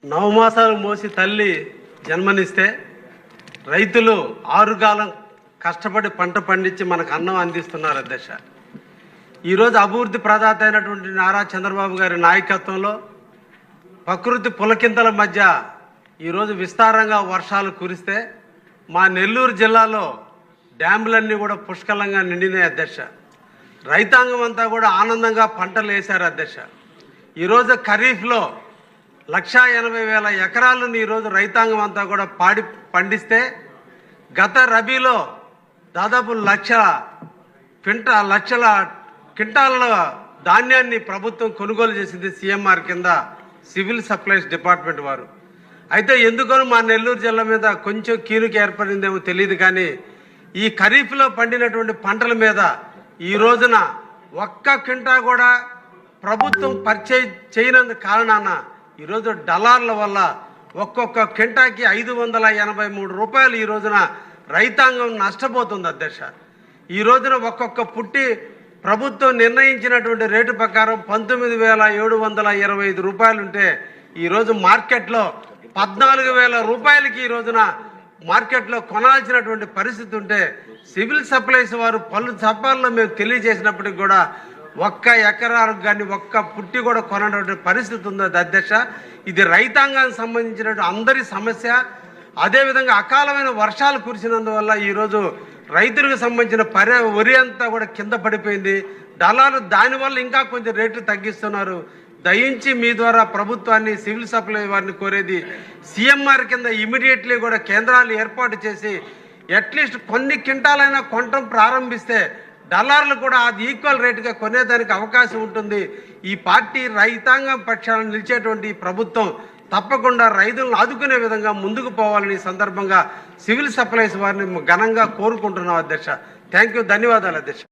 నవమాసాలు మోసి తల్లి జన్మనిస్తే రైతులు ఆరుగాలం కష్టపడి పంట పండించి మనకు అన్నం అందిస్తున్నారు అధ్యక్ష. ఈరోజు అభివృద్ధి ప్రదాత అయినటువంటి నారా చంద్రబాబు గారి నాయకత్వంలో ప్రకృతి పులకింతల మధ్య ఈరోజు విస్తారంగా వర్షాలు కురిస్తే మా నెల్లూరు జిల్లాలో డ్యాములన్నీ కూడా పుష్కలంగా నిండినాయి అధ్యక్ష. రైతాంగం అంతా కూడా ఆనందంగా పంటలు వేశారు అధ్యక్ష. ఈరోజు ఖరీఫ్లో 1,80,000 ఎకరాలను ఈరోజు రైతాంగం అంతా కూడా పండిస్తే గత రబీలో దాదాపు లక్షల క్వింటాల ధాన్యాన్ని ప్రభుత్వం కొనుగోలు చేసింది సిఎంఆర్ కింద సివిల్ సప్లైస్ డిపార్ట్మెంట్ వారు. అయితే ఎందుకో మా నెల్లూరు జిల్లా మీద కొంచెం కీనుక ఏర్పడిందేమో తెలియదు, కానీ ఈ ఖరీఫ్లో పండినటువంటి పంటల మీద ఈ రోజున ఒక్క క్వింటా కూడా ప్రభుత్వం పర్చేజ్ చేయనందు కారణాన ఈరోజు డలార్ల వల్ల ఒక్కొక్క క్వింటాకి 583 రూపాయలు ఈ రోజున రైతాంగం నష్టపోతుంది అధ్యక్ష. ఈ రోజున ఒక్కొక్క పుట్టి ప్రభుత్వం నిర్ణయించినటువంటి రేటు ప్రకారం 19,725 రూపాయలు ఉంటే ఈరోజు మార్కెట్లో 14,000 రూపాయలకి ఈ రోజున మార్కెట్లో కొనాల్సినటువంటి పరిస్థితి ఉంటే సివిల్ సప్లైస్ వారు పలు సభల్లో మేము తెలియజేసినప్పటికి కూడా ఒక్క ఎకరాలకు కానీ ఒక్క పుట్టి కూడా కొనటువంటి పరిస్థితి ఉంది అధ్యక్ష. ఇది రైతాంగానికి సంబంధించినటువంటి అందరి సమస్య. అదేవిధంగా అకాలమైన వర్షాలు కురిసినందువల్ల ఈరోజు రైతులకు సంబంధించిన వరి అంతా కూడా కింద పడిపోయింది. దళాలు దానివల్ల ఇంకా కొంచెం రేట్లు తగ్గిస్తున్నారు. దయించి మీ ద్వారా ప్రభుత్వాన్ని సివిల్ సప్లై వారిని కోరేది, సిఎంఆర్ కింద ఇమీడియట్లీ కూడా కేంద్రాలు ఏర్పాటు చేసి అట్లీస్ట్ కొన్ని క్వింటాలైనా కొనటం ప్రారంభిస్తే డలార్లు కూడా అది ఈక్వల్ రేటుగా కొనేదానికి అవకాశం ఉంటుంది. ఈ పార్టీ రైతాంగం పక్షాలను నిలిచేటువంటి ప్రభుత్వం తప్పకుండా రైతులను ఆదుకునే విధంగా ముందుకు పోవాలని సందర్భంగా సివిల్ సప్లైస్ వారిని ఘనంగా కోరుకుంటున్నాం అధ్యక్ష. థ్యాంక్ యూ, ధన్యవాదాలు అధ్యక్ష.